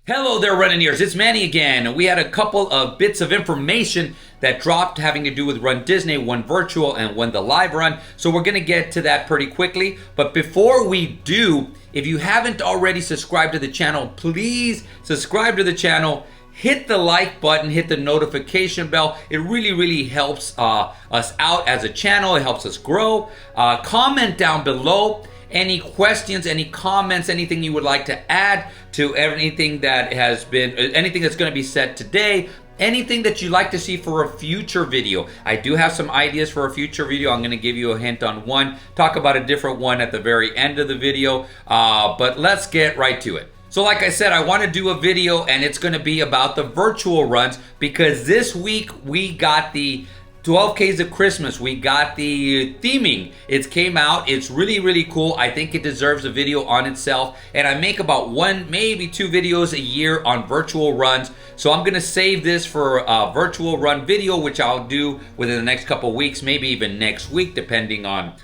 Hello there, running-ears. It's Manny again. We had a couple of bits of information that dropped having to do with Run Disney, one virtual and one the live run. So we're going to get to that pretty quickly. But before we do, if you haven't already subscribed to the channel, please subscribe to the channel. Hit the like button, hit the notification bell. It really helps us out as a channel. It helps us grow. Comment down below. Any questions, any comments, anything you would like to add to anything that has been, anything that's going to be said today, anything that you'd like to see for a future video. I do have some ideas for a future video. I'm going to give you a hint on one, talk about a different one at the very end of the video, but let's get right to it. So like I said, I want to do a video and it's going to be about the virtual runs because this week we got the 12Ks of Christmas. We got the theming. It came out. It's really cool. I think it deserves a video on itself. And I make about one, maybe two videos a year on virtual runs. So I'm going to save this for a virtual run video, which I'll do within the next couple weeks, maybe even next week, depending on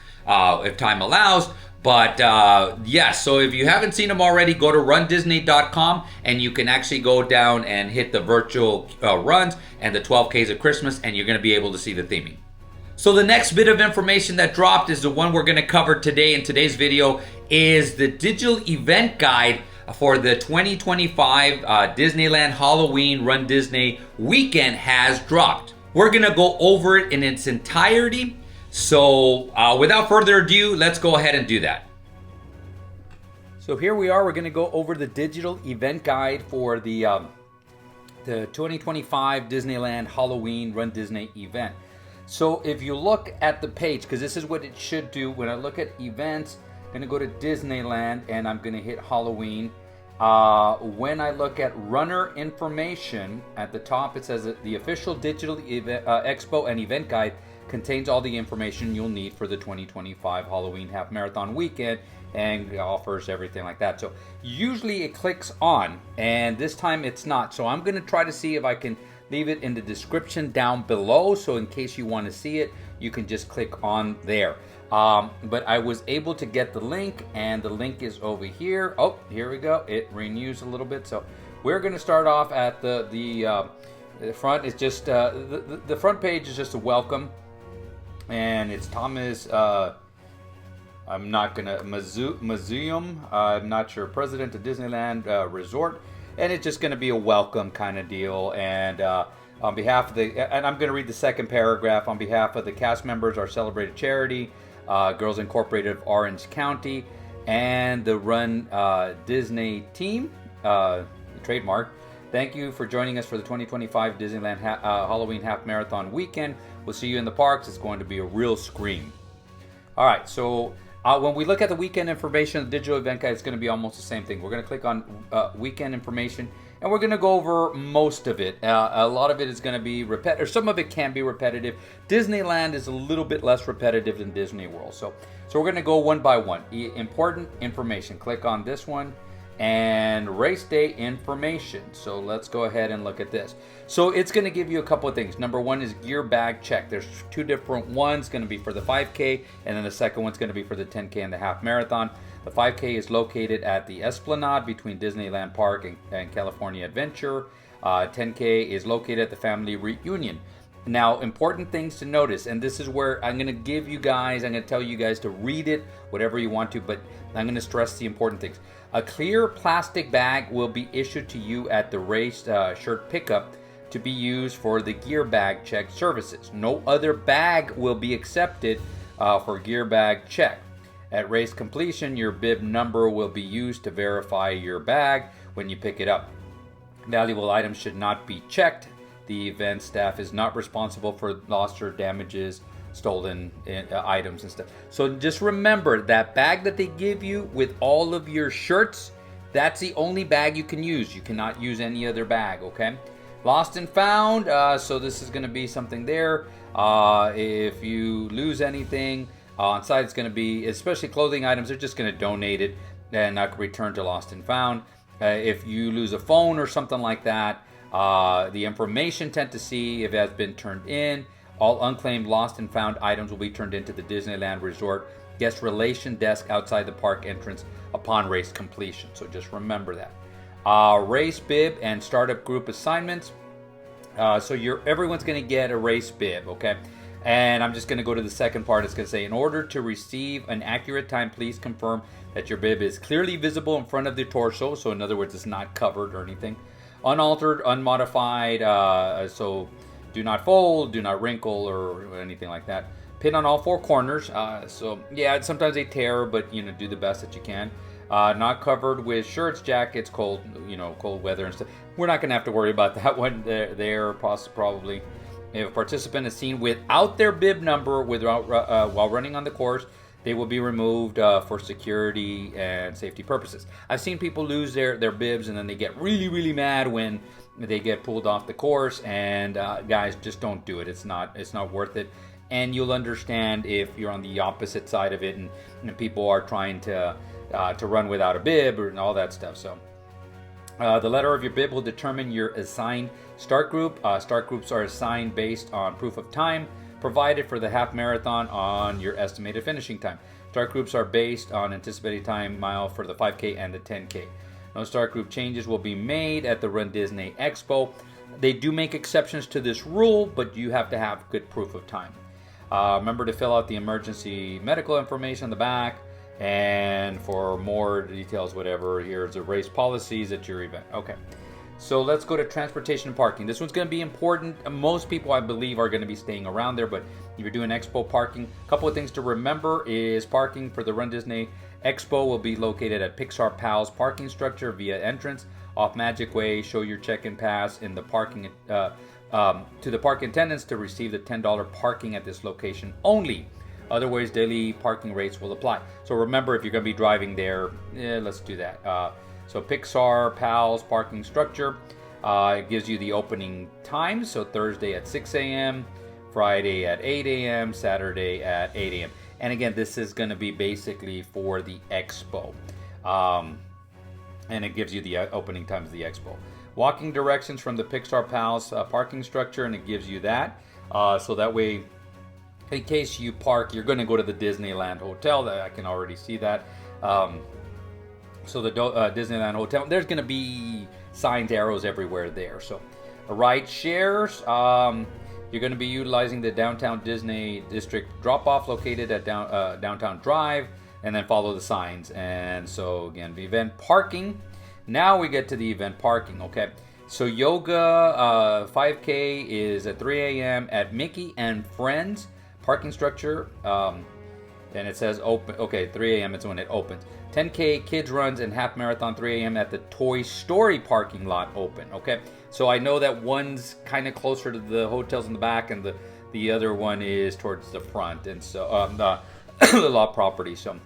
if time allows. But yes, so if you haven't seen them already, go to runDisney.com and you can actually go down and hit the virtual runs and the 12Ks of Christmas, and you're going to be able to see the theming. So the next bit of information that dropped is the one we're going to cover today in today's video is the digital event guide for the 2025 Disneyland Halloween Run Disney weekend has dropped. We're going to go over it in its entirety. So without further ado, let's go ahead and do that. So here we are. We're going to go over the digital event guide for the 2025 Disneyland Halloween Run Disney event. So if you look at the page, because this is what it should do, when I look at events, I'm going to go to Disneyland and I'm going to hit Halloween. When I look at runner information, at the top it says that the official digital event, expo and event guide contains all the information you'll need for the 2025 Halloween half marathon weekend and offers everything like that. So usually it clicks on, and this time it's not. So I'm going to try to see if I can leave it in the description down below. So in case you want to see it, you can just click on there. But I was able to get the link, and the link is over here. Oh, here we go. It renews a little bit. So we're going to start off at the front. It's just the front page is just a welcome. And it's Thomas, I'm not going to, Museum, I'm not sure, President of Disneyland Resort. And it's just going to be a welcome kind of deal. And on behalf of and I'm going to read the second paragraph. On behalf of the cast members, our celebrated charity, Girls Incorporated of Orange County, and the Run Disney team, trademark, thank you for joining us for the 2025 Disneyland Halloween Half Marathon Weekend. We'll see you in the parks. It's going to be a real scream. All right, so when we look at the weekend information, the digital event guide, it's going to be almost the same thing. We're going to click on weekend information, and we're going to go over most of it. A lot of it is going to be repetitive, or some of it can be repetitive. Disneyland is a little bit less repetitive than Disney World. So we're going to go one by one. Important information. Click on this one. And race day information. So let's go ahead and look at this. So it's going to give you a couple of things. Number one is gear bag check. There's two different ones, going to be for the 5K, and then the second one's going to be for the 10K and the half marathon. The 5K is located at the Esplanade between Disneyland Park and California Adventure. 10K is located at the Family Reunion. Now, important things to notice, and this is where I'm going to give you guys, I'm going to tell you guys to read it, whatever you want to, but I'm going to stress the important things. A clear plastic bag will be issued to you at the race shirt pickup to be used for the gear bag check services. No other bag will be accepted for gear bag check. At race completion, your bib number will be used to verify your bag when you pick it up. Valuable items should not be checked. The event staff is not responsible for loss or damages, stolen items and stuff. So just remember that bag that they give you with all of your shirts, that's the only bag you can use. You cannot use any other bag, okay? Lost and found, so this is going to be something there. If you lose anything, on site it's going to be, especially clothing items, they're just going to donate it and not return to lost and found. If you lose a phone or something like that, the information tend to see if it has been turned in. All unclaimed, lost, and found items will be turned into the Disneyland Resort guest relation desk outside the park entrance upon race completion. So just remember that. Race bib and startup group assignments. So everyone's going to get a race bib, okay? And I'm just going to go to the second part. It's going to say, in order to receive an accurate time, please confirm that your bib is clearly visible in front of the torso. So in other words, it's not covered or anything. Unaltered, unmodified, so do not fold, do not wrinkle, or anything like that. Pin on all four corners. So yeah, sometimes they tear, but do the best that you can. Not covered with shirts, jackets, cold weather and stuff. We're not going to have to worry about that one there probably. If a participant is seen without their bib number while running on the course, they will be removed for security and safety purposes. I've seen people lose their bibs and then they get really, really mad when they get pulled off the course. And guys, just don't do it. It's not worth it. And you'll understand if you're on the opposite side of it and people are trying to run without a bib and all that stuff. So the letter of your bib will determine your assigned start group. Start groups are assigned based on proof of time provided for the half marathon on your estimated finishing time. Start groups are based on anticipated time mile for the 5K and the 10K. No start group changes will be made at the runDisney Expo. They do make exceptions to this rule, but you have to have good proof of time. Remember to fill out the emergency medical information on the back. And for more details, whatever, here's the race policies at your event. Okay, so let's go to transportation and parking. This one's going to be important. Most people, I believe, are going to be staying around there, but if you're doing Expo parking, a couple of things to remember is parking for the runDisney Expo will be located at Pixar Pals parking structure via entrance off Magic Way. Show your check-in pass in the parking to the park attendants to receive the $10 parking at this location only. Otherwise, daily parking rates will apply. So remember, if you're going to be driving there, let's do that. So Pixar Pals parking structure, it gives you the opening times. So Thursday at 6 a.m., Friday at 8 a.m., Saturday at 8 a.m. And again, this is going to be basically for the Expo. And it gives you the opening times of the Expo. Walking directions from the Pixar Pals parking structure, and it gives you that. So that way, in case you park, you're going to go to the Disneyland Hotel. I can already see that. So the Disneyland Hotel, there's going to be signs, arrows everywhere there. So ride shares, you're going to be utilizing the Downtown Disney District drop-off located at Downtown Drive, and then follow the signs. And so again, the event parking. Now we get to the event parking, okay? So yoga 5K is at 3 a.m. at Mickey and Friends parking structure, and it says open. Okay, 3 a.m. is when it opens. 10K kids runs and half marathon 3 a.m. at the Toy Story parking lot open. Okay, so I know that one's kind of closer to the hotels in the back, and the other one is towards the front, and so the lot property. So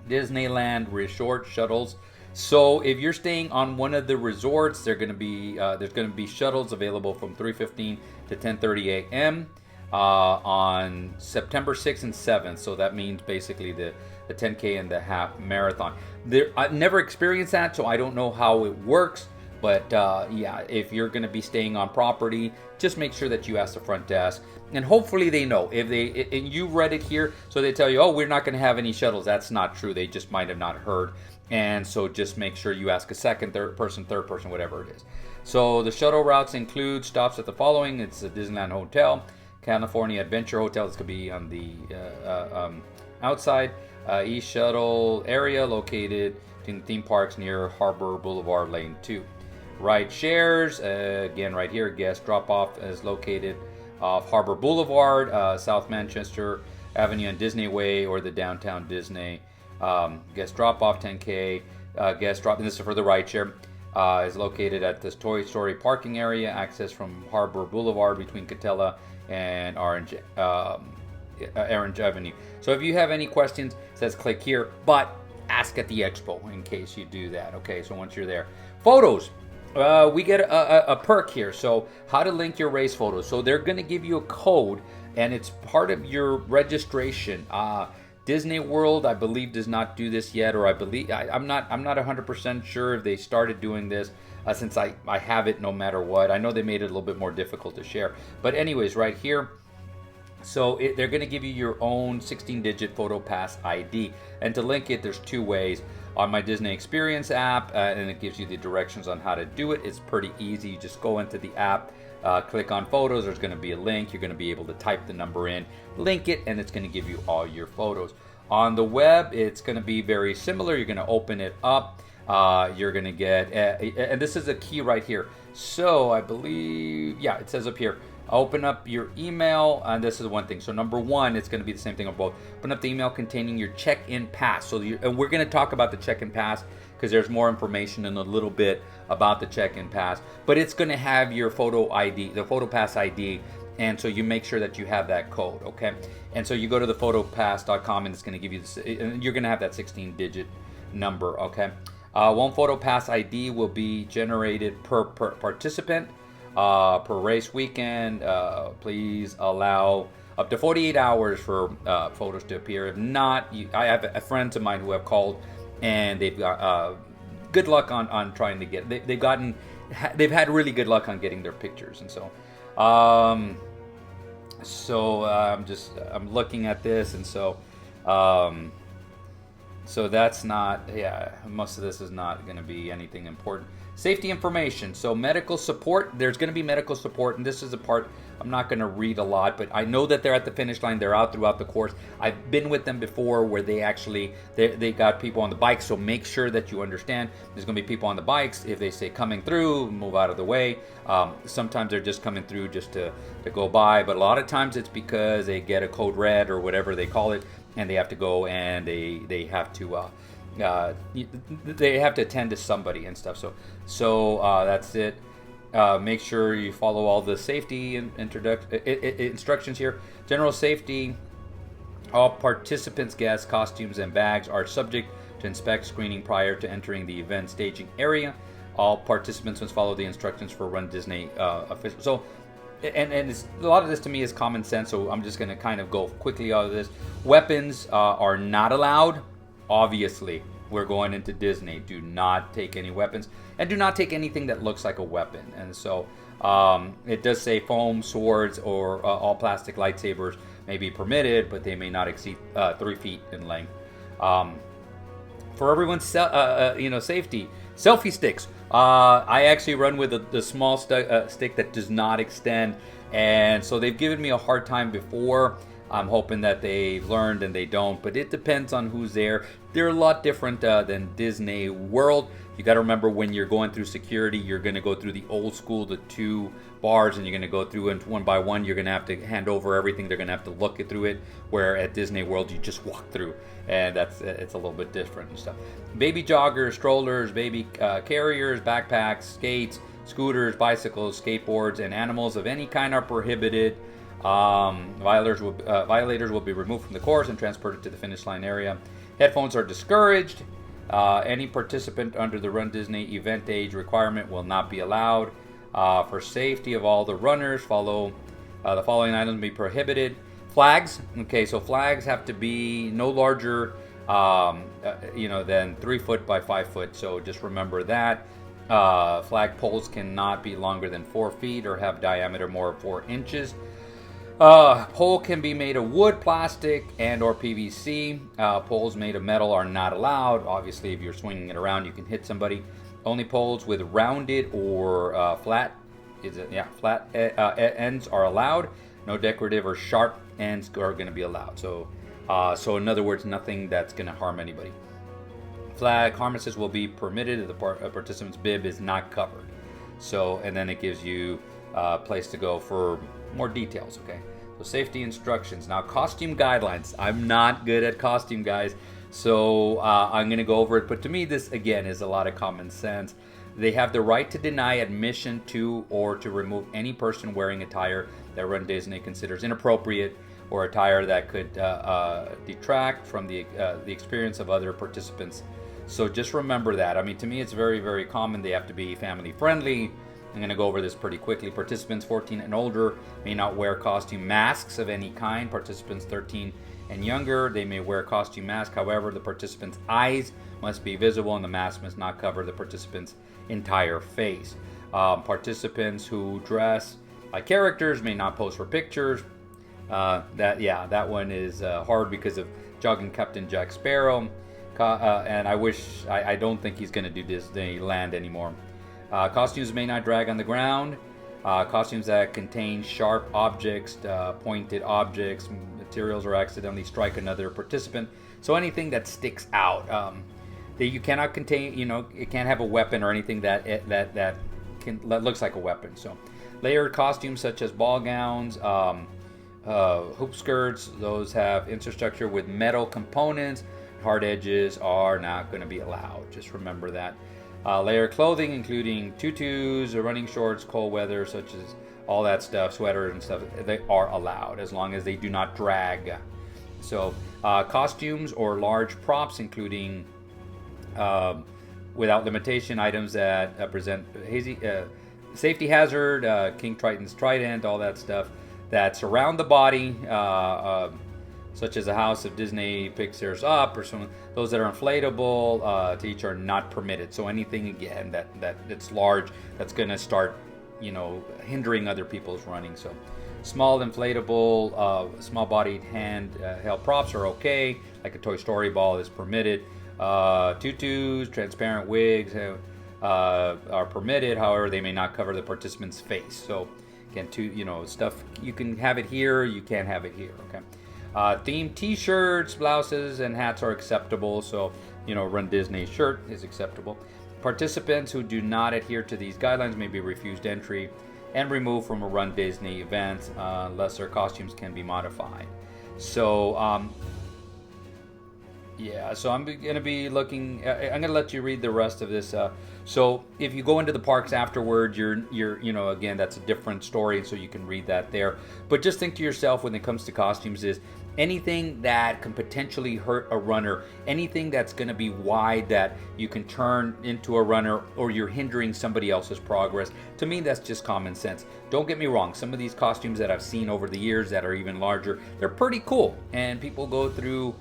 Disneyland Resort shuttles. So if you're staying on one of the resorts, there's going to be shuttles available from 3:15 to 10:30 a.m. On September 6th and 7th. So that means basically the 10K and the half marathon. I've never experienced that, so I don't know how it works. But yeah, if you're going to be staying on property, just make sure that you ask the front desk, and hopefully they know. And you read it here, so they tell you, oh, we're not going to have any shuttles. That's not true. They just might have not heard. And so just make sure you ask a second, third person, whatever it is. So the shuttle routes include stops at the following. It's the Disneyland Hotel, California Adventure Hotel. This could be on the outside. East Shuttle area located in theme parks near Harbor Boulevard Lane 2. Ride shares, again right here, guest drop-off is located off Harbor Boulevard, South Manchester Avenue and Disney Way, or the Downtown Disney. Guest drop-off 10K. Guest drop, and this is for the ride share. Is located at this Toy Story parking area, access from Harbor Boulevard between Catella and Orange Avenue. So if you have any questions, it says click here, but ask at the Expo in case you do that. Okay, so once you're there. Photos. We get a perk here. So how to link your race photos. So they're going to give you a code, and it's part of your registration. Disney World, I believe, does not do this yet, or I'm not 100% sure if they started doing this since I have it no matter what. I know they made it a little bit more difficult to share. But anyways, right here, so they're going to give you your own 16-digit PhotoPass ID. And to link it, there's two ways. on my Disney Experience app, and it gives you the directions on how to do it. It's pretty easy. You just go into the app, click on photos. There's going to be a link. You're going to be able to type the number in, link it, and it's going to give you all your photos. On the web, it's going to be very similar. You're going to open it up. You're going to get, and this is a key right here. So I believe, yeah, it says up here, open up your email, and this is one thing. So number one, it's going to be the same thing on both. Open up the email containing your check-in pass. So and we're going to talk about the check-in pass because there's more information in a little bit about the check-in pass. But it's going to have your photo ID, the PhotoPass ID, and so you make sure that you have that code, okay? And so you go to the photopass.com, and it's going to give you this, and you're going to have that 16-digit number, okay? One PhotoPass ID will be generated per participant. Per race weekend. Please allow up to 48 hours for photos to appear. If not, I have friends of mine who have called, and they've got good luck on trying to get. They've had really good luck on getting their pictures, and so I'm looking at this, and so that's not, yeah, most of this is not going to be anything important. Safety information. So medical support, there's going to be medical support, and this is a part I'm not going to read a lot, but I know that they're at the finish line. They're out throughout the course. I've been with them before where they actually, they got people on the bikes, so make sure that you understand there's going to be people on the bikes. If they say coming through, move out of the way. Sometimes they're just coming through just to go by, but a lot of times it's because they get a code red or whatever they call it, and they have to go and they have to attend to somebody and stuff. So that's it. Make sure you follow all the safety instructions here. General safety. All participants, guests, costumes, and bags are subject to inspect screening prior to entering the event staging area. All participants must follow the instructions for Run Disney official. So, and it's, a lot of this to me is common sense, so I'm just going to kind of go quickly out of this. Weapons are not allowed. Obviously, we're going into Disney. Do not take any weapons, and do not take anything that looks like a weapon. And so it does say foam, swords, or all plastic lightsabers may be permitted, but they may not exceed 3 feet in length. For everyone's safety, selfie sticks. I actually run with the small stick that does not extend, and so they've given me a hard time before. I'm hoping that they've learned, and they don't, but it depends on who's there. They're a lot different than Disney World. You got to remember, when you're going through security, you're going to go through the old school, the 2 bars, and you're going to go through, and one by one you're going to have to hand over everything. They're going to have to look through it, where at Disney World you just walk through, and it's a little bit different and stuff. Baby joggers, strollers, baby carriers, backpacks, skates, scooters, bicycles, skateboards, and animals of any kind are prohibited. Violators will be removed from the course and transported to the finish line area. Headphones are discouraged. Any participant under the Run Disney event age requirement will not be allowed. For safety of all the runners, the following items be prohibited. Flags. Okay, so flags have to be no larger, than 3 foot by 5 foot. So just remember that. Flag poles cannot be longer than 4 feet or have diameter more than 4 inches. Pole can be made of wood, plastic, and or PVC. Poles made of metal are not allowed. Obviously, if you're swinging it around, you can hit somebody. Only poles with rounded or flat ends are allowed. No decorative or sharp ends are going to be allowed. So in other words, nothing that's going to harm anybody. Flag harnesses will be permitted if the participant's bib is not covered. So, and then it gives you a place to go for more details, okay? So safety instructions. Now, costume guidelines. I'm not good at costume, guys, so I'm going to go over it. But to me, this, again, is a lot of common sense. They have the right to deny admission to or to remove any person wearing attire that Run Disney considers inappropriate or attire that could detract from the experience of other participants. So just remember that. I mean, to me, it's very, very common. They have to be family friendly. I'm going to go over this pretty quickly. Participants 14 and older may not wear costume masks of any kind. Participants 13 and younger, they may wear costume masks. However, the participant's eyes must be visible, and the mask must not cover the participant's entire face. Participants who dress like characters may not pose for pictures. That one is hard because of Jogging Captain Jack Sparrow. And I don't think he's going to do Disneyland anymore. Costumes may not drag on the ground. Costumes that contain sharp objects, pointed objects, materials, or accidentally strike another participant. So anything that sticks out. That you cannot contain, it can't have a weapon or anything that looks like a weapon. So layered costumes such as ball gowns, hoop skirts, those have infrastructure with metal components. Hard edges are not going to be allowed. Just remember that. Layered clothing, including tutus or running shorts, cold weather, such as all that stuff, sweaters and stuff, they are allowed as long as they do not drag. So costumes or large props, including without limitation items that present safety hazard, King Triton's trident, all that stuff that surround the body, such as a House of Disney Pixar's Up or some those that are inflatable to each are not permitted. So anything again that it's large that's going to start hindering other people's running. So small inflatable, small bodied hand held props are okay, like a Toy Story ball is permitted. Tutus, transparent wigs are permitted. However, they may not cover the participant's face. So again, stuff you can have it here, you can't have it here. Okay. Themed T-shirts, blouses, and hats are acceptable. So Run Disney shirt is acceptable. Participants who do not adhere to these guidelines may be refused entry and removed from a Run Disney event unless their costumes can be modified. So yeah, so I'm going to be looking. I'm going to let you read the rest of this. So if you go into the parks afterward, you're again, that's a different story, so you can read that there. But just think to yourself when it comes to costumes is anything that can potentially hurt a runner, anything that's going to be wide that you can turn into a runner or you're hindering somebody else's progress. To me, that's just common sense. Don't get me wrong. Some of these costumes that I've seen over the years that are even larger, they're pretty cool, and people go through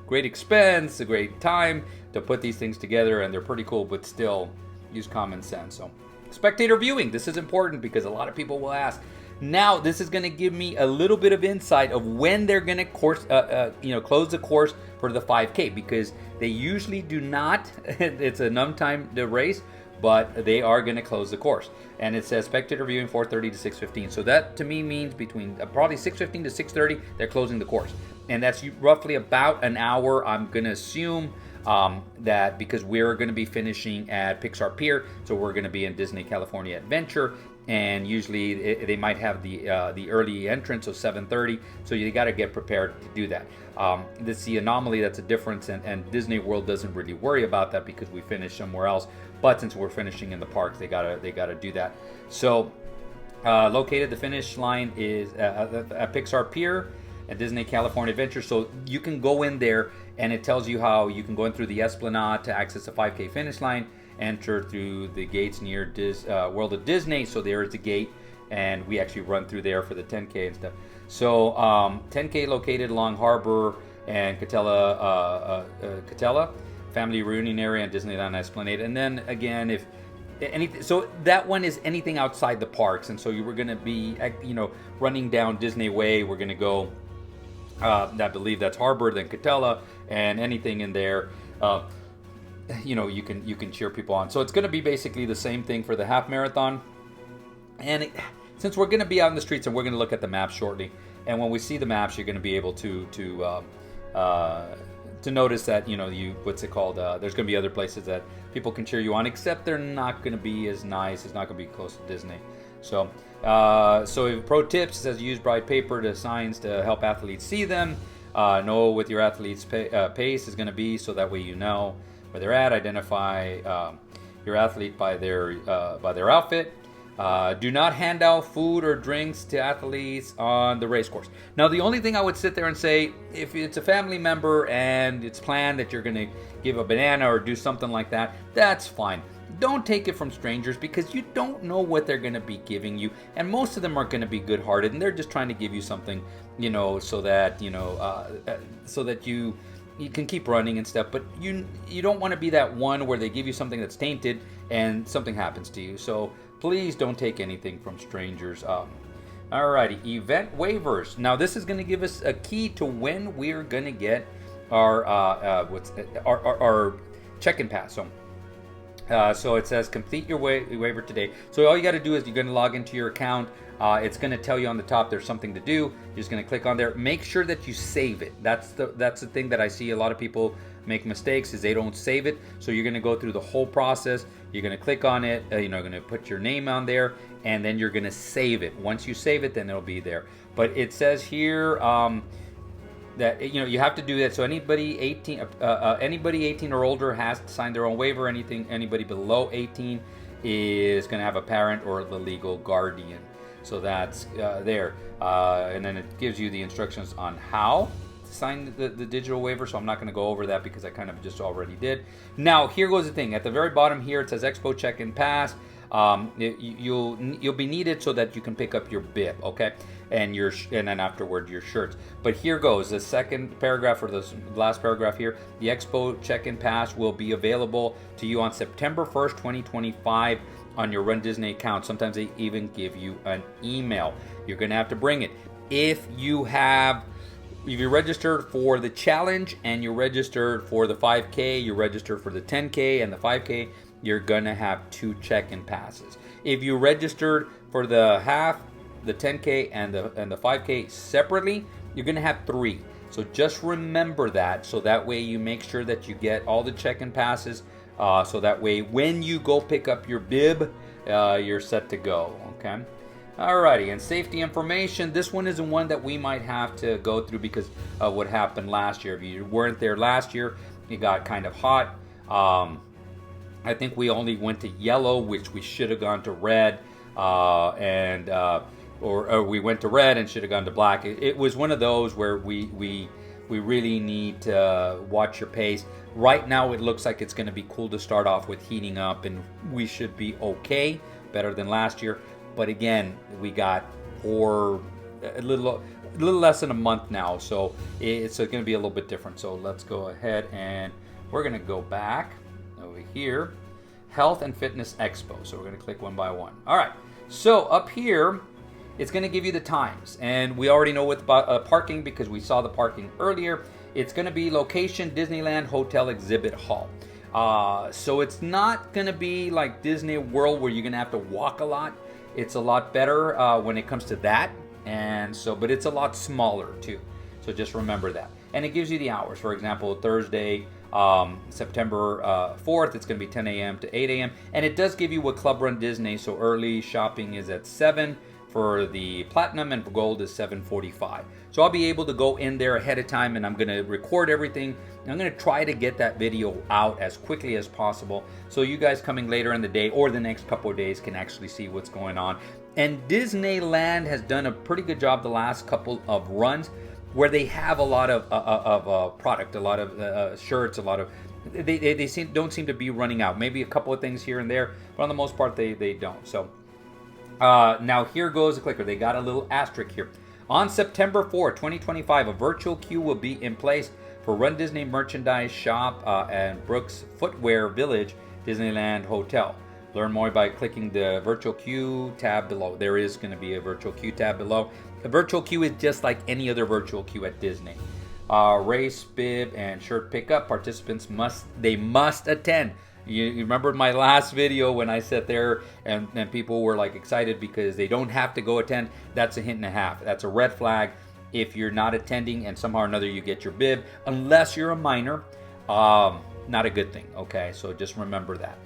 great expense, a great time to put these things together, and they're pretty cool, but still use common sense. So spectator viewing, this is important because a lot of people will ask. Now this is going to give me a little bit of insight of when they're going to close the course for the 5K, because they usually do not. It's a numb time to race, but they are going to close the course. And it says spectator viewing 4:30 to 6:15. So that to me means between probably 6:15 to 6:30 they're closing the course. And that's roughly about an hour, I'm going to assume, that because we're going to be finishing at Pixar Pier, so we're going to be in Disney California Adventure, and usually they might have the early entrance of 7:30, so you got to get prepared to do that. This is the anomaly, that's a difference, and Disney World doesn't really worry about that because we finish somewhere else. But since we're finishing in the parks, they gotta do that. So located, the finish line is at Pixar Pier at Disney California Adventure. So you can go in there, and it tells you how you can go in through the Esplanade to access the 5K finish line, enter through the gates near World of Disney. So there is the gate, and we actually run through there for the 10K and stuff. So 10K located along Harbor and Catella Family Reunion Area and Disneyland Esplanade. And then again, if anything, so that one is anything outside the parks. And so you were going to be, running down Disney Way. We're going to go. I believe that's Harbor, then Catella, and anything in there. You can cheer people on. So it's going to be basically the same thing for the half marathon. And since we're going to be out in the streets, and we're going to look at the maps shortly, and when we see the maps, you're going to be able to notice that there's going to be other places that people can cheer you on, except they're not going to be as nice. It's not going to be close to Disney. So pro tips, it says use bright paper to signs to help athletes see them. Know what your athlete's pace is going to be, so that way you know where they're at. Identify your athlete by their outfit. Do not hand out food or drinks to athletes on the race course. Now, the only thing I would sit there and say, if it's a family member and it's planned that you're going to give a banana or do something like that, that's fine. Don't take it from strangers, because you don't know what they're going to be giving you, and most of them are going to be good-hearted, and they're just trying to give you something, so that you can keep running and stuff. But you don't want to be that one where they give you something that's tainted and something happens to you. So please don't take anything from strangers. Alrighty, event waivers. Now this is going to give us a key to when we're going to get our check-in pass. So it says complete your waiver today. So all you got to do is you're going to log into your account. It's going to tell you on the top there's something to do. You're just going to click on there. Make sure that you save it. That's the thing that I see a lot of people make mistakes is they don't save it. So you're going to go through the whole process. You're going to click on it. You're going to put your name on there, and then you're going to save it. Once you save it, then it'll be there. But it says here that you have to do that. So anybody 18 or older has to sign their own waiver. Anybody below 18 is going to have a parent or the legal guardian. So that's there, and then it gives you the instructions on how to sign the digital waiver. So I'm not going to go over that because I kind of just already did. Now here goes the thing. At the very bottom here it says Expo check-in pass. You'll be needed so that you can pick up your bib, okay, and then afterward your shirts. But here goes the second paragraph, or the last paragraph here. The Expo check-in pass will be available to you on September 1st, 2025 on your Run Disney account. Sometimes they even give you an email. You're gonna have to bring it. If you're registered for the challenge and you're registered for the 5K, you're registered for the 10K and the 5K, you're gonna have 2 check-in passes. If you registered for the half, the 10K and the 5K separately, you're gonna have 3. So just remember that, so that way you make sure that you get all the check-in passes, so that way when you go pick up your bib, you're set to go. Okay. Alrighty, and safety information. This one is the one that we might have to go through because of what happened last year. If you weren't there last year, it got kind of hot. I think we only went to yellow, which we should have gone to red, or we went to red and should have gone to black. It was one of those where we really need to watch your pace. Right now, it looks like it's going to be cool to start off with heating up, and we should be okay, better than last year. But again, we got a little less than a month now, so it's going to be a little bit different. So let's go ahead and we're going to go back over here, Health and Fitness Expo. So we're going to click one by one. All right. So up here, it's going to give you the times, and we already know with parking because we saw the parking earlier. It's going to be location Disneyland Hotel Exhibit Hall. So it's not going to be like Disney World where you're going to have to walk a lot. It's a lot better when it comes to that, but it's a lot smaller too. So just remember that. And it gives you the hours. For example, Thursday, September 4th, it's going to be 10 a.m. to 8 a.m. And it does give you a Club Run Disney, so early shopping is at 7 for the Platinum, and for Gold is 7:45. So I'll be able to go in there ahead of time, and I'm going to record everything. I'm going to try to get that video out as quickly as possible so you guys coming later in the day or the next couple of days can actually see what's going on. And Disneyland has done a pretty good job the last couple of runs where they have a lot of product, a lot of shirts, a lot of... They don't seem to be running out. Maybe a couple of things here and there, but on the most part they don't. So now here goes the clicker. They got a little asterisk here. On September 4, 2025, a virtual queue will be in place for Run Disney Merchandise Shop and Brooks Footwear Village Disneyland Hotel. Learn more by clicking the virtual queue tab below. There is going to be a virtual queue tab below. A virtual queue is just like any other virtual queue at Disney. Race, bib, and shirt pickup. Participants must attend. You remember my last video when I sat there and people were like excited because they don't have to go attend? That's a hint and a half. That's a red flag if you're not attending and somehow or another you get your bib, unless you're a minor. Not a good thing. Okay, so just remember that.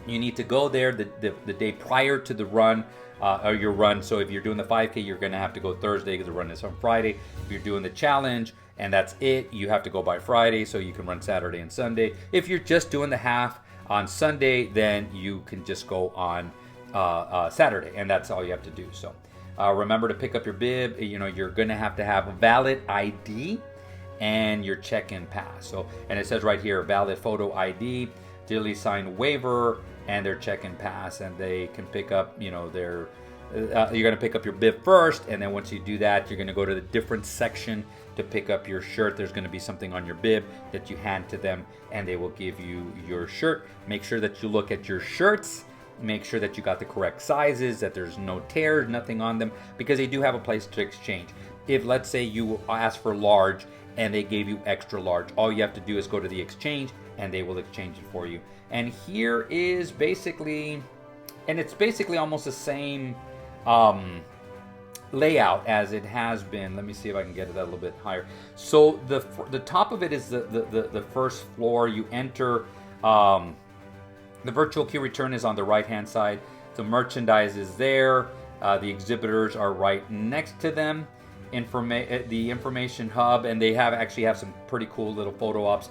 You need to go there the day prior to the run, or your run. So if you're doing the 5K, you're going to have to go Thursday because the run is on Friday. If you're doing the challenge and that's it, you have to go by Friday so you can run Saturday and Sunday. If you're just doing the half on Sunday, then you can just go on Saturday, and that's all you have to do. So remember to pick up your bib. You're going to have a valid ID and your check-in pass. So, and it says right here, valid photo ID, digitally signed waiver, and their check-in pass, and they can pick up, you're going to pick up your bib first, and then once you do that, you're going to go to the different section to pick up your shirt. There's going to be something on your bib that you hand to them, and they will give you your shirt. Make sure that you look at your shirts. Make sure that you got the correct sizes, that there's no tears, nothing on them, because they do have a place to exchange. If, let's say, you ask for large and they gave you extra large. All you have to do is go to the exchange and they will exchange it for you. And here is basically, and it's basically almost the same layout as it has been. Let me see if I can get it a little bit higher. So the top of it is the first floor. You enter, the virtual queue return is on the right hand side. The merchandise is there. The exhibitors are right next to them. The information hub, and they actually have some pretty cool little photo ops.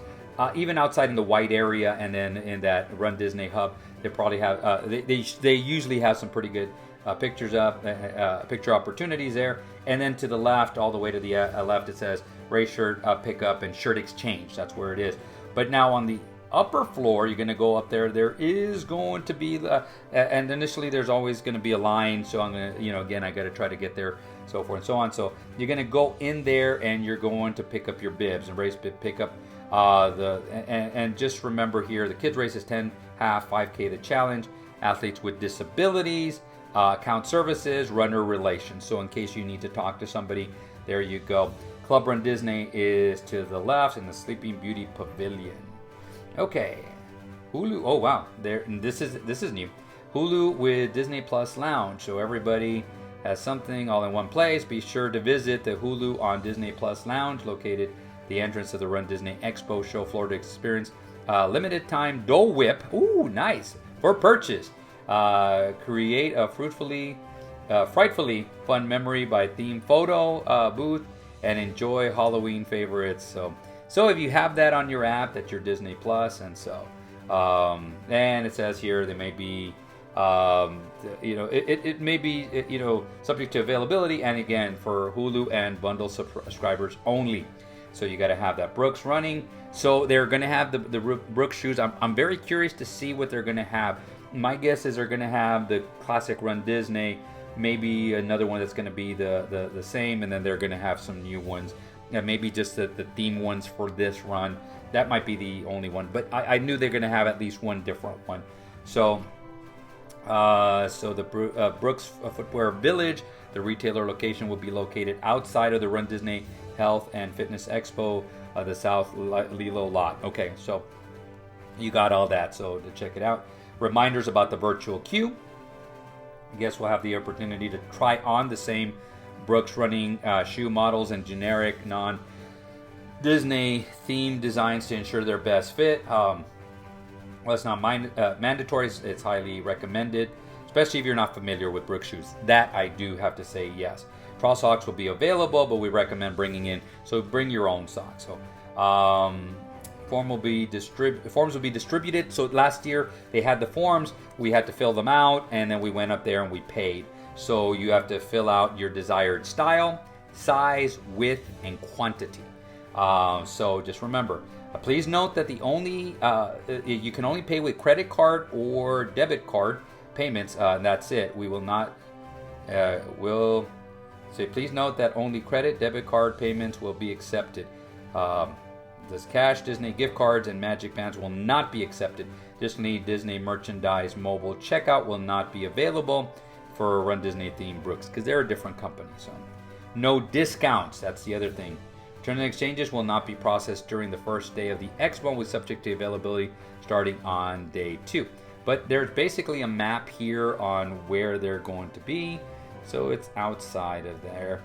Even outside in the white area, and then in that Run Disney hub, they probably have. They usually have some pretty good picture opportunities there. And then to the left, all the way to the left, it says race shirt pickup and shirt exchange. That's where it is. But now on the upper floor, you're going to go up there. There is going to be, and initially there's always going to be a line. So I'm going to, again, I got to try to get there, so forth and so on. So you're going to go in there and you're going to pick up your bibs and race bib pickup. And just remember here, the kids race is 10, half, 5K the challenge, athletes with disabilities, account services, runner relations. So in case you need to talk to somebody, there you go. Club Run Disney is to the left in the Sleeping Beauty Pavilion. Okay, Hulu. Oh wow, this is new. Hulu with Disney Plus Lounge. So everybody has something all in one place. Be sure to visit the Hulu on Disney Plus Lounge, located the entrance of the Run Disney Expo show floor, to experience limited time Dole Whip. Ooh, nice, for purchase. Create a frightfully fun memory by theme photo booth, and enjoy Halloween favorites. So if you have that on your app, that's your Disney Plus, and so and it says here they may be it may be subject to availability, and again for Hulu and bundle subscribers only. So you got to have that. Brooks running. So they're going to have the Brooks shoes. I'm very curious to see what they're going to have. My guess is they're going to have the classic Run Disney, maybe another one that's going to be the same, and then they're going to have some new ones. Maybe just the theme ones for this run. That might be the only one, but I knew they're going to have at least one different one. So the Brooks Footwear Village, the retailer location, will be located outside of the Run Disney Health and Fitness Expo, the South Lilo lot. Okay, so you got all that, so to check it out. Reminders about the virtual queue. I guess we'll have the opportunity to try on the same Brooks running shoe models and generic non-Disney themed designs to ensure their best fit. Well, it's not mandatory. It's highly recommended, especially if you're not familiar with Brooks shoes. That I do have to say yes. Trial socks will be available, but we recommend bringing in. So bring your own socks. So forms will be distributed. So last year they had the forms. We had to fill them out, and then we went up there and we paid. So you have to fill out your desired style, size, width, and quantity. So just remember. Please note that you can only pay with credit card or debit card payments. And that's it. We will not. Please note that only credit, debit card payments will be accepted. This cash, Disney gift cards, and Magic Bands will not be accepted. Disney merchandise mobile checkout will not be available for Run Disney themed Brooks because they're a different company. So no discounts. That's the other thing. Return and exchanges will not be processed during the first day of the Expo, with subject to availability starting on day 2. But there's basically a map here on where they're going to be. So it's outside of there.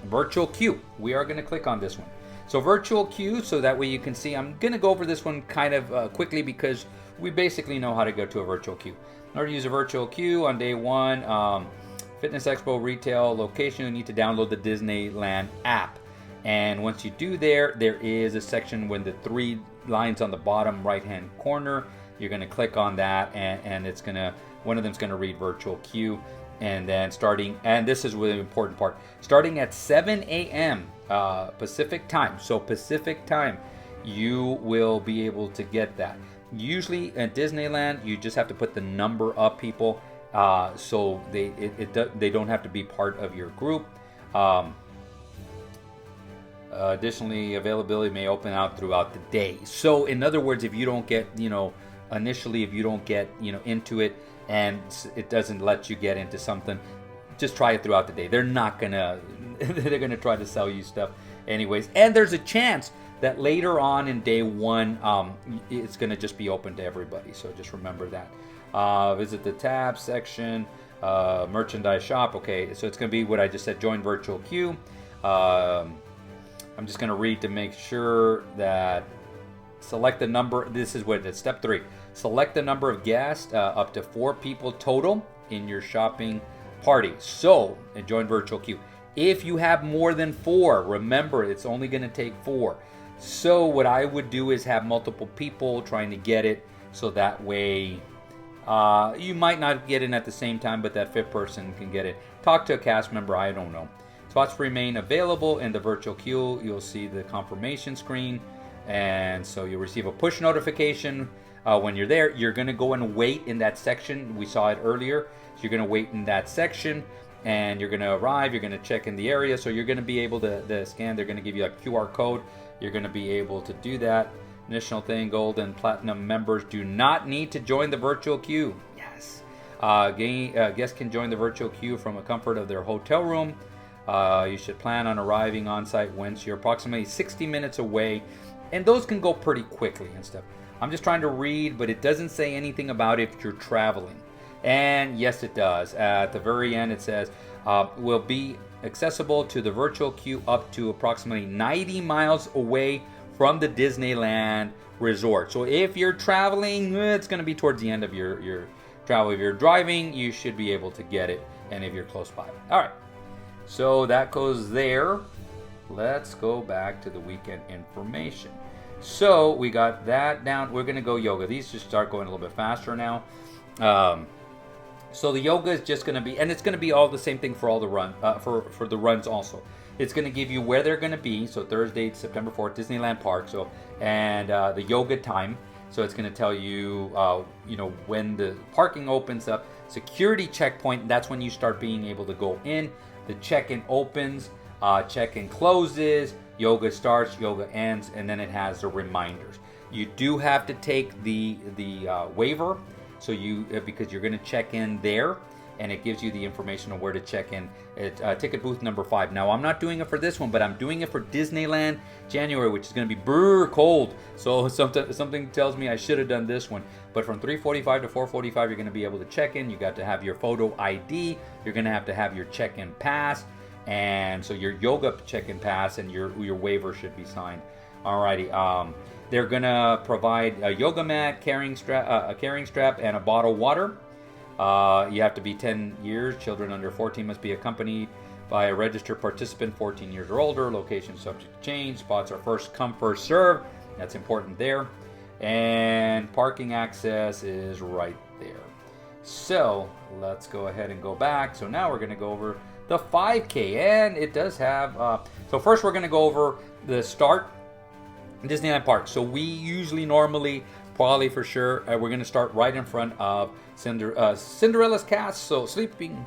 Virtual queue. We are going to click on this one. So virtual queue, so that way you can see. I'm going to go over this one kind of quickly because we basically know how to go to a virtual queue. In order to use a virtual queue on day 1, Fitness Expo retail location, you need to download the Disneyland app. And once you do there is a section with the 3 lines on the bottom right hand corner. You're going to click on that, and it's going to, one of them's going to read virtual queue. And then and this is really important part, starting at 7 a.m. Pacific time. So Pacific time, you will be able to get that. Usually at Disneyland, you just have to put the number up, people, so they don't have to be part of your group. Additionally, availability may open out throughout the day. So in other words, if you don't get, initially, if you don't get, into it, and it doesn't let you get into something, just try it throughout the day. They're not gonna, they're gonna try to sell you stuff anyways. And there's a chance that later on in day one, it's going to just be open to everybody. So just remember that. Visit the tab section, merchandise shop. Okay, so it's going to be what I just said, join virtual queue. I'm just going to read to make sure that select the number. This is what it's step 3. Select the number of guests, up to 4 people total in your shopping party. So, join virtual queue. If you have more than 4, remember it's only going to take 4. So what I would do is have multiple people trying to get it, so that way you might not get in at the same time, but that 5th person can get it. Talk to a cast member, I don't know. Spots remain available in the virtual queue. You'll see the confirmation screen, and so you'll receive a push notification when you're there. You're going to go and wait in that section. We saw it earlier. So you're going to wait in that section, and you're going to arrive. You're going to check in the area, so you're going to be able to scan. They're going to give you a QR code. You're going to be able to do that. Initial thing, gold and platinum members do not need to join the virtual queue. Yes. Guests can join the virtual queue from the comfort of their hotel room. You should plan on arriving on site once you're approximately 60 minutes away, and those can go pretty quickly and stuff. I'm just trying to read, but it doesn't say anything about if you're traveling. And yes, it does. At the very end, it says, will be accessible to the virtual queue up to approximately 90 miles away from the Disneyland resort. So if you're traveling, it's going to be towards the end of your travel. If you're driving, you should be able to get it, and if you're close by. All right, so that goes there. Let's go back to the weekend information. So we got that down. We're going to go yoga. These just start going a little bit faster now. So the yoga is just going to be, and it's going to be all the same thing for all the run, for the runs also. It's going to give you where they're going to be. So Thursday, September 4th, Disneyland Park. So, and the yoga time. So it's going to tell you, when the parking opens up. Security checkpoint, that's when you start being able to go in. The check-in opens, check-in closes, yoga starts, yoga ends, and then it has the reminders. You do have to take the waiver. So because you're going to check in there, and it gives you the information on where to check in at ticket booth number 5. Now, I'm not doing it for this one, but I'm doing it for Disneyland January, which is going to be cold. So something tells me I should have done this one. But from 3:45 to 4:45, you're going to be able to check in. You got to have your photo ID. You're going to have your check-in pass, and so your yoga check-in pass and your waiver should be signed. Alrighty. They're going to provide a yoga mat, a carrying strap, and a bottle of water. You have to be 10 years. Children under 14 must be accompanied by a registered participant 14 years or older. Location subject to change. Spots are first come, first serve. That's important there. And parking access is right there. So let's go ahead and go back. So now we're going to go over the 5K. And it does have... so first we're going to go over the start. Disneyland Park. So we usually probably for sure, we're going to start right in front of Cinderella's castle, Sleeping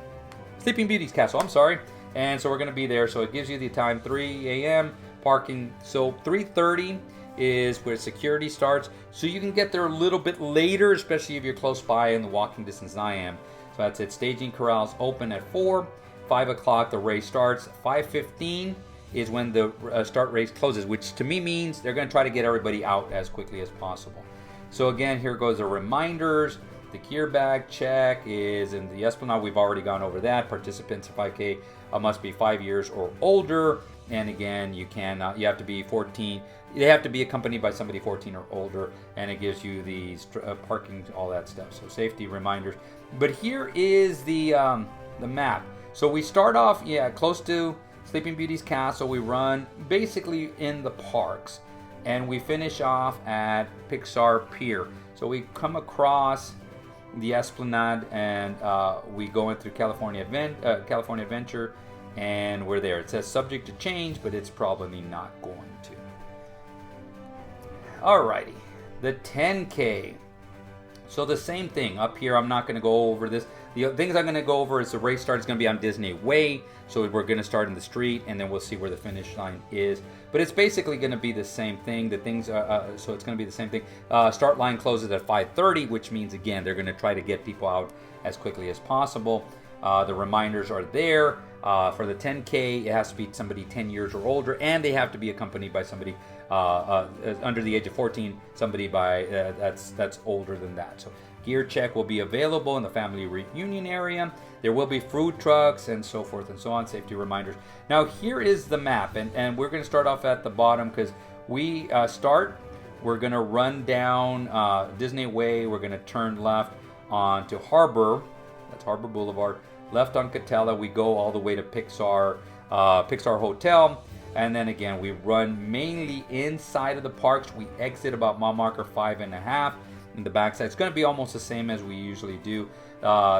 Beauty's castle, I'm sorry. And so we're going to be there. So it gives you the time, 3 a.m. parking. So 3:30 is where security starts. So you can get there a little bit later, especially if you're close by in the walking distance I am. So that's it. Staging corrals open at 4. 5 o'clock the race starts. 5:15 is when the start race closes, which to me means they're going to try to get everybody out as quickly as possible. So again, here goes the reminders. The gear bag check is in the Esplanade. We've already gone over that. Participants in 5K must be 5 years or older. And again, you have to be 14. They have to be accompanied by somebody 14 or older. And it gives you the parking, all that stuff. So safety reminders. But here is the map. So we start off, close to Sleeping Beauty's castle. We run basically in the parks, and we finish off at Pixar Pier. So we come across the Esplanade, and we go in through California Adventure, and we're there. It says subject to change, but it's probably not going to. Alrighty, the 10K. So the same thing up here. I'm not going to go over this. The things I'm going to go over is the race start is going to be on Disney Way. So we're going to start in the street, and then we'll see where the finish line is. But it's basically going to be the same thing. The things, so it's going to be the same thing. Start line closes at 5:30, which means again they're going to try to get people out as quickly as possible. The reminders are there. For the 10K, it has to be somebody 10 years or older, and they have to be accompanied by somebody under the age of 14, somebody by that's older than that. So gear check will be available in the family reunion area. There will be food trucks and so forth and so on, safety reminders. Now here is the map, and we're going to start off at the bottom because we're going to run down Disney Way. We're going to turn left onto Harbor. That's Harbor Boulevard. Left on Catella, we go all the way to Pixar Hotel. And then again, we run mainly inside of the parks. We exit about mile marker 5.5 in the backside. It's going to be almost the same as we usually do.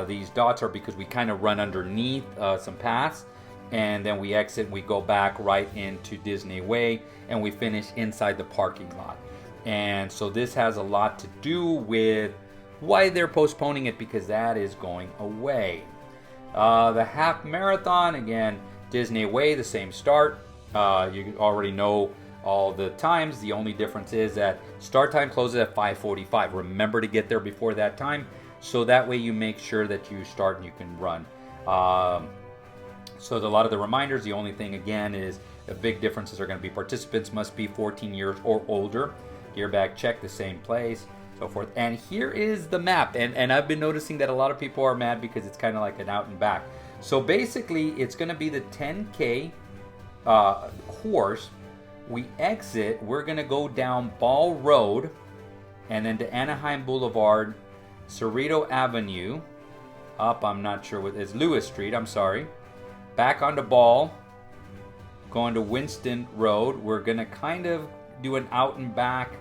These dots are because we kind of run underneath some paths. And then we exit and we go back right into Disney Way. And we finish inside the parking lot. And so this has a lot to do with why they're postponing it, because that is going away. The half marathon, again, Disney Way, the same start. You already know all the times. The only difference is that start time closes at 5:45. Remember to get there before that time, so that way you make sure that you start and you can run. So a lot of the reminders, the only thing again is the big differences are going to be participants must be 14 years or older. Gear bag check, the same place, so forth. And here is the map. And I've been noticing that a lot of people are mad because it's kind of like an out and back. So basically, it's going to be the 10K course. We exit, we're going to go down Ball Road and then to Anaheim Boulevard, Cerrito Avenue, up, I'm not sure what, it's Lewis Street, I'm sorry. Back onto Ball, going to Winston Road. We're going to kind of do an out and back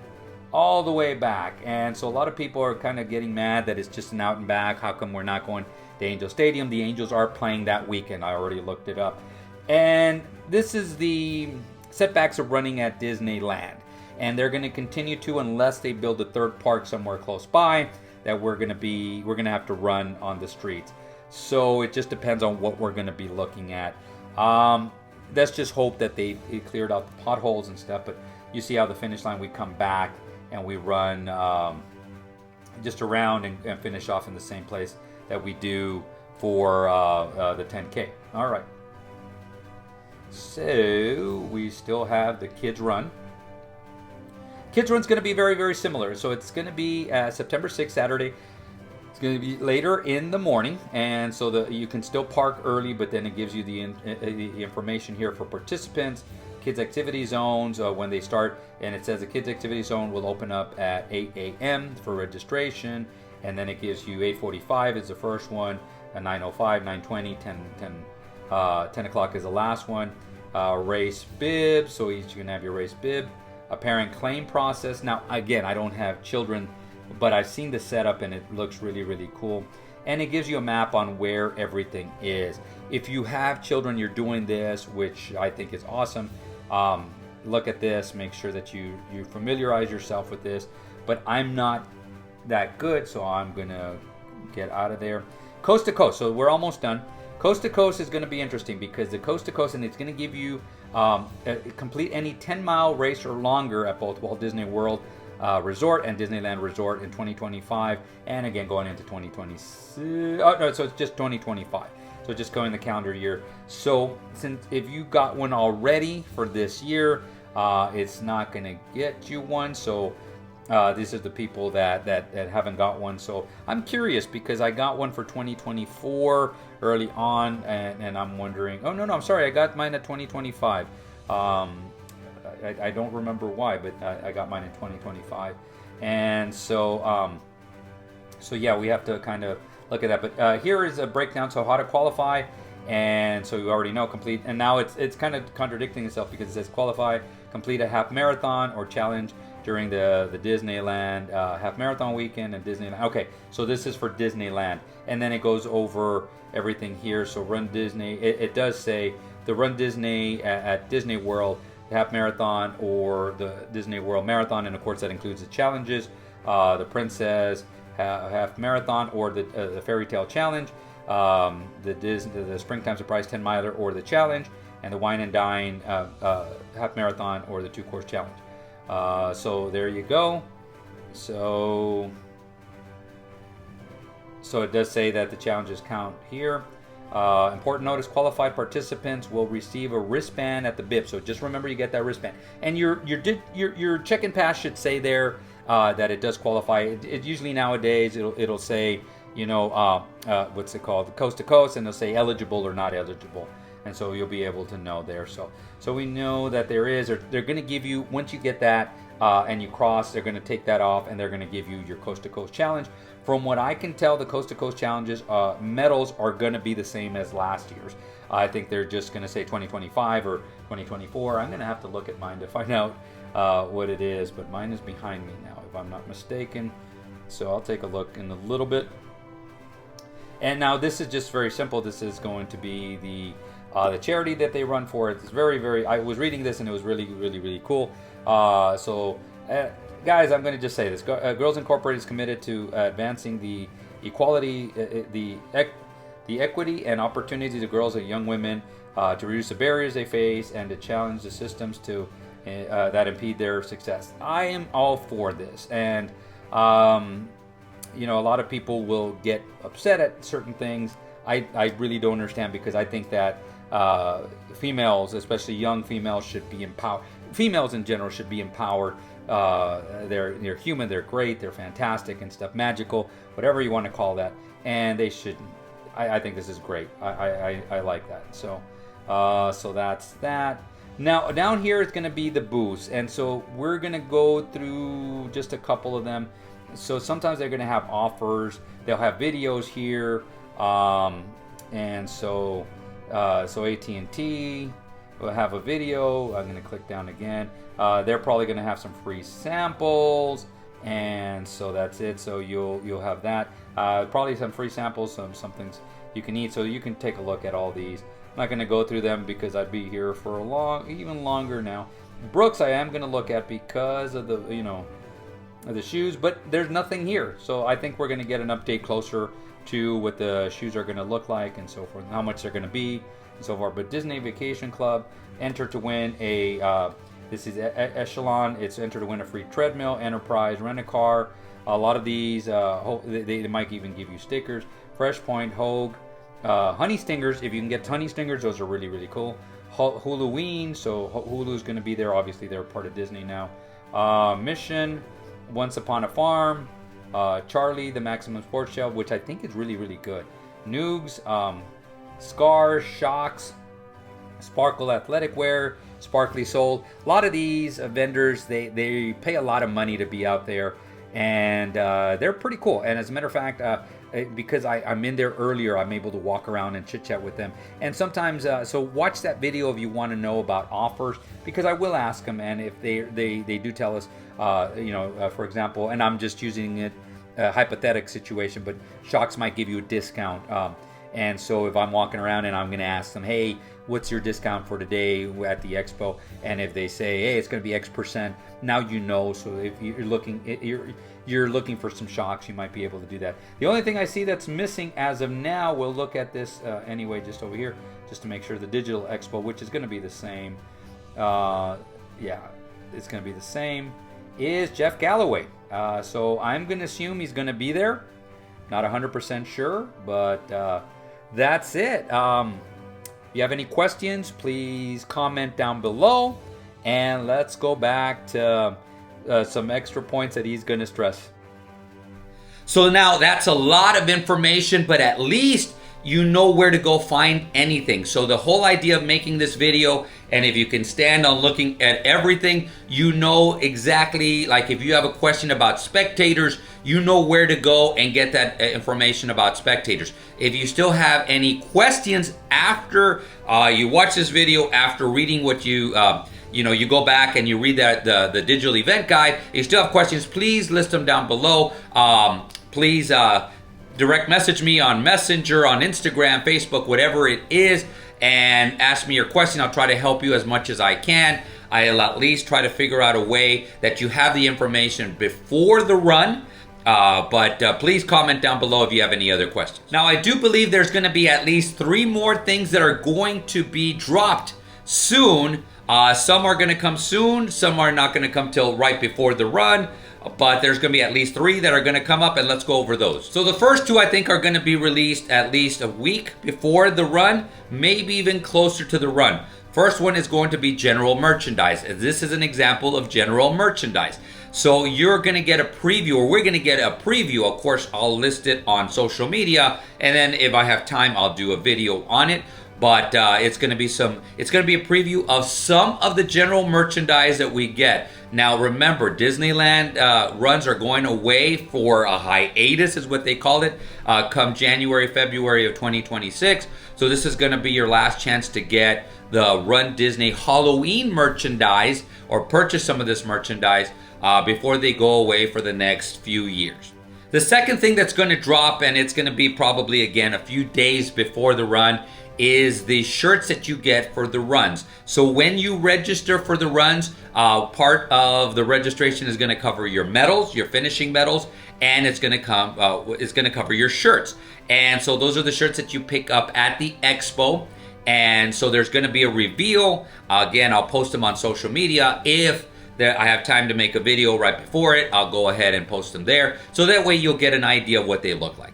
all the way back. And so a lot of people are kind of getting mad that it's just an out and back. How come we're not going to Angel Stadium? The Angels are playing that weekend. I already looked it up. And this is the setbacks of running at Disneyland. And they're going to continue to, unless they build a third park somewhere close by, that we're going to have to run on the streets. So it just depends on what we're going to be looking at. Let's just hope that they cleared out the potholes and stuff. But you see how the finish line, we come back and we run just around and finish off in the same place that we do for the 10K. All right. So we still have the Kids Run. Kids Run's going to be very, very similar. So it's going to be September 6th, Saturday. It's going to be later in the morning, and so you can still park early, but then it gives you the information here for participants. Kids activity zones when they start, and it says the kids activity zone will open up at 8 a.m. for registration, and then it gives you 8:45 is the first one, 9:05, 9:20, 10 o'clock is the last one. Race bib, so you can have your race bib. A parent claim process. Now again, I don't have children, but I've seen the setup and it looks really, really cool. And it gives you a map on where everything is. If you have children, you're doing this, which I think is awesome. Look at this, make sure that you familiarize yourself with this. But I'm not that good, so I'm gonna get out of there. Coast to coast, so we're almost done. Coast to coast is going to be interesting because the coast to coast, and it's going to give you complete any 10-mile race or longer at both Walt Disney World Resort and Disneyland Resort in 2025, and again going into 2026. Oh no, so it's just 2025. So just going the calendar year. So since if you got one already for this year, it's not going to get you one. So these are the people that haven't got one. So I'm curious because I got one for 2024 early on, and I'm wondering. Oh no, I'm sorry, I got mine at 2025. I don't remember why, but I got mine in 2025, and so yeah, we have to kind of look at that. But here is a breakdown. So how to qualify, and so you already know complete. And now it's kind of contradicting itself because it says qualify, complete a half marathon or challenge during the Disneyland half marathon weekend and Disneyland. Okay, so this is for Disneyland, and then it goes over everything here. So Run Disney. It does say the Run Disney at Disney World half marathon or the Disney World marathon, and of course that includes the challenges, the Princess half marathon or the Fairy Tale Challenge, the Springtime Surprise 10 miler or the challenge, and the Wine and Dine half marathon or the 2-course challenge. So there you go. So it does say that the challenges count here. Important notice: qualified participants will receive a wristband at the bib. So just remember, you get that wristband, and your check-in pass should say there that it does qualify. It usually nowadays it'll say, you know, what's it called, coast to coast, and it'll say eligible or not eligible, and so you'll be able to know there. So we know that there is, or they're going to give you, once you get that and you cross, they're going to take that off, and they're going to give you your coast to coast challenge. From what I can tell, the coast to coast challenges medals are going to be the same as last year's. I think they're just going to say 2025 or 2024. I'm going to have to look at mine to find out what it is, but mine is behind me now, if I'm not mistaken. So I'll take a look in a little bit. And now this is just very simple. This is going to be the charity that they run for. It's very, I was reading this and it was really cool. Guys, I'm going to just say this. Girls Incorporated is committed to advancing the equality, the equity and opportunities of girls and young women, to reduce the barriers they face, and to challenge the systems that impede their success. I am all for this, and you know, a lot of people will get upset at certain things. I really don't understand, because I think that females, especially young females, should be empowered. Females in general should be empowered. They're human, they're great, they're fantastic and stuff, magical, whatever you want to call that, and they should. I think this is great. I like that. So that's that. Now down here it's going to be the booths, and so we're going to go through just a couple of them. So sometimes they're going to have offers. They'll have videos here, and so AT&T will have a video. I'm going to click down again. They're probably going to have some free samples, and so that's it. So you'll have that. Probably some free samples, some things you can eat. So you can take a look at all these. I'm not going to go through them because I'd be here for even longer now. Brooks, I am going to look at because of the shoes, but there's nothing here. So I think we're going to get an update closer to what the shoes are going to look like and so forth, and how much they're going to be and so forth. But Disney Vacation Club, enter to win this is Echelon. It's enter to win a free treadmill, Enterprise, rent a car. A lot of these, they might even give you stickers. Fresh Point, Hogue, Honey Stingers. If you can get Honey Stingers, those are really cool. Huluween, so Hulu's going to be there. Obviously, they're part of Disney now. Mission, Once Upon a Farm, Charlie, the Maximum Sports Shell, which I think is really good. Noogs, Scars, Shocks, Sparkle Athletic Wear, Sparkly Soul. A lot of these vendors, they pay a lot of money to be out there, and they're pretty cool. And as a matter of fact, because I'm in there earlier, I'm able to walk around and chit chat with them. And sometimes, so watch that video if you want to know about offers, because I will ask them, and if they do tell us, for example, and I'm just using it hypothetical situation, but Shocks might give you a discount. And so if I'm walking around and I'm going to ask them, hey, what's your discount for today at the Expo? And if they say, hey, it's going to be X%, now you know. So if you're looking for some Shocks, you might be able to do that. The only thing I see that's missing as of now, we'll look at this anyway, just over here, just to make sure, the Digital Expo, which is going to be the same. Yeah, it's going to be the same, is Jeff Galloway. So I'm going to assume he's going to be there. Not 100% sure, but that's it. If you have any questions, please comment down below, and let's go back to some extra points that he's going to stress. So now that's a lot of information, but at least you know where to go find anything. So the whole idea of making this video, and if you can stand on looking at everything, you know exactly, like if you have a question about Spectators, you know where to go and get that information about Spectators. If you still have any questions after you watch this video, after reading what you go back and you read the digital event guide, if you still have questions, please list them down below. Please direct message me on Messenger, on Instagram, Facebook, whatever it is, and ask me your question. I'll try to help you as much as I can. I'll at least try to figure out a way that you have the information before the run. But please comment down below if you have any other questions. Now, I do believe there's going to be at least 3 more things that are going to be dropped soon. Some are going to come soon. Some are not going to come till right before the run. but there's going to be at least 3 that are going to come up, and let's go over those. So the first 2 I think are going to be released at least a week before the run, maybe even closer to the run. First one is going to be general merchandise. This is an example of general merchandise. So you're going to get a preview, or we're going to get a preview. Of course, I'll list it on social media, and then if I have time, I'll do a video on it. But it's going to be a preview of some of the general merchandise that we get. Now, remember, Disneyland runs are going away for a hiatus, is what they called it, come January, February of 2026. So this is going to be your last chance to get the Run Disney Halloween merchandise, or purchase some of this merchandise before they go away for the next few years. The second thing that's going to drop, and it's going to be probably, again, a few days before the run, is the shirts that you get for the runs. So when you register for the runs, part of the registration is going to cover your medals, your finishing medals, and it's going to cover your shirts. And so those are the shirts that you pick up at the Expo. And so there's going to be a reveal. Again, I'll post them on social media. If I have time to make a video right before it, I'll go ahead and post them there. So that way you'll get an idea of what they look like.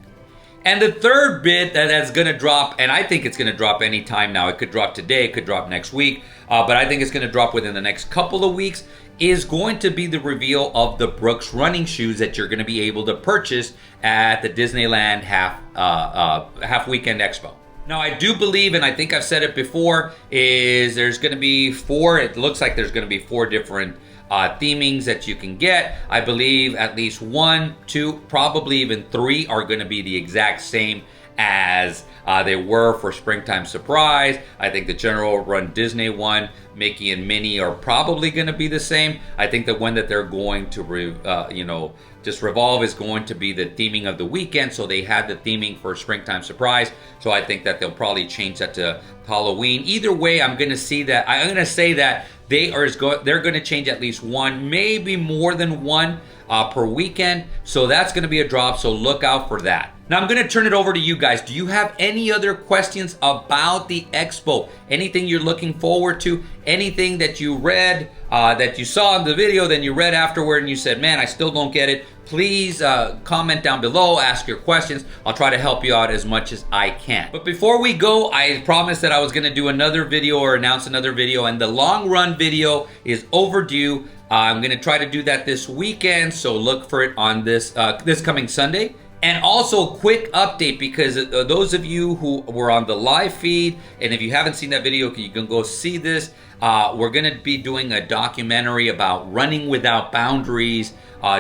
And the third bit that's going to drop, and I think it's going to drop anytime now. It could drop today, it could drop next week, but I think it's going to drop within the next couple of weeks, is going to be the reveal of the Brooks running shoes that you're going to be able to purchase at the Disneyland half weekend Expo. Now, I do believe, and I think I've said it before, is there's going to be it looks like there's going to be 4 different themings that you can get. I believe at least 1, 2, probably even 3 are going to be the exact same as they were for Springtime Surprise. I think the general Run Disney one, Mickey and Minnie, are probably going to be the same. I think the one that they're going to just revolve is going to be the theming of the weekend. So they had the theming for Springtime Surprise. So I think that they'll probably change that to Halloween. Either way, I'm going to say that they're going to change at least 1, maybe more than 1 per weekend. So that's going to be a drop. So look out for that. Now I'm going to turn it over to you guys. Do you have any other questions about the Expo? Anything you're looking forward to? Anything that you read, that you saw in the video, then you read afterward and you said, man, I still don't get it? Please comment down below, ask your questions. I'll try to help you out as much as I can. But before we go, I promised that I was going to do another video or announce another video, and the long run video is overdue. I'm going to try to do that this weekend, so look for it on this coming Sunday. And also, quick update, because those of you who were on the live feed, and if you haven't seen that video, you can go see this. We're going to be doing a documentary about running without boundaries,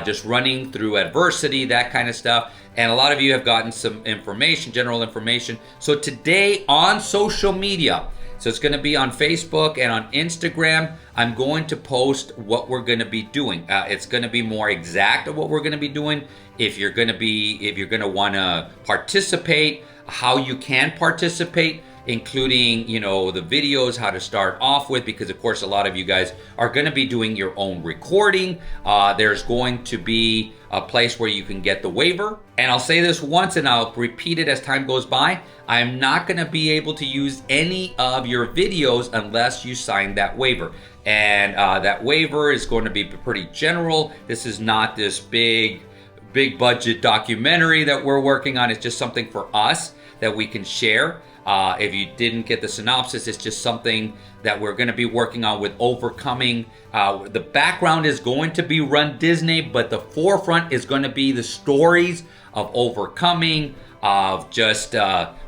just running through adversity, that kind of stuff. And a lot of you have gotten some information, general information. So today on social media, so it's going to be on Facebook and on Instagram, I'm going to post what we're going to be doing. It's going to be more exact of what we're going to be doing. If you're going to want to participate, how you can participate, including, the videos, how to start off with, because of course a lot of you guys are going to be doing your own recording. There's going to be a place where you can get the waiver. And I'll say this once and I'll repeat it as time goes by. I'm not going to be able to use any of your videos unless you sign that waiver. And that waiver is going to be pretty general. This is not this big budget documentary that we're working on. It's just something for us that we can share. If you didn't get the synopsis, it's just something that we're going to be working on with overcoming. The background is going to be Run Disney, but the forefront is going to be the stories of overcoming, of just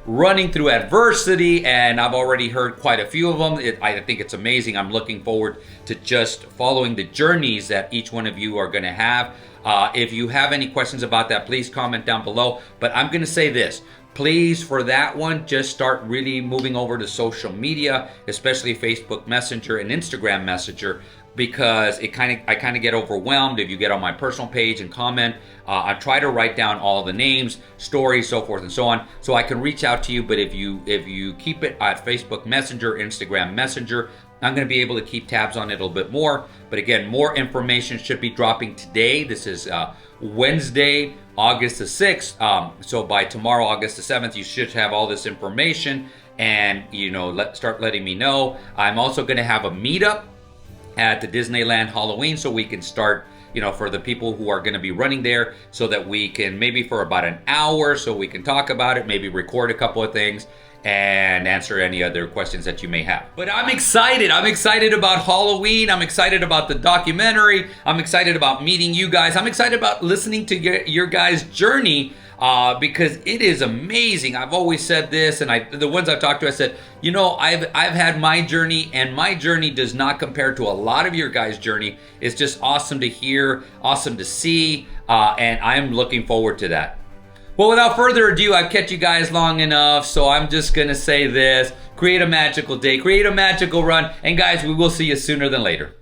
running through adversity. And I've already heard quite a few of them. I think it's amazing. I'm looking forward to just following the journeys that each one of you are going to have. If you have any questions about that, please comment down below. But I'm going to say this. Please, for that one, just start really moving over to social media, especially Facebook Messenger and Instagram Messenger, because I kind of get overwhelmed if you get on my personal page and comment. I try to write down all the names, stories, so forth and so on, so I can reach out to you. But if you keep it at Facebook Messenger, Instagram Messenger, I'm going to be able to keep tabs on it a little bit more. But again, more information should be dropping today. This is Wednesday, August the 6th. So by tomorrow, August the 7th, you should have all this information, and start letting me know. I'm also going to have a meetup at the Disneyland Halloween, so we can start for the people who are going to be running there, so that we can maybe for about an hour, so we can talk about it, maybe record a couple of things and answer any other questions that you may have. But I'm excited. I'm excited about Halloween. I'm excited about the documentary. I'm excited about meeting you guys. I'm excited about listening to your guys' journey, because it is amazing. I've always said this, and the ones I've talked to, I said, I've had my journey, and my journey does not compare to a lot of your guys' journey. It's just awesome to hear, awesome to see, and I'm looking forward to that. Well, without further ado, I've kept you guys long enough, so I'm just gonna say this: create a magical day, create a magical run, and guys, we will see you sooner than later.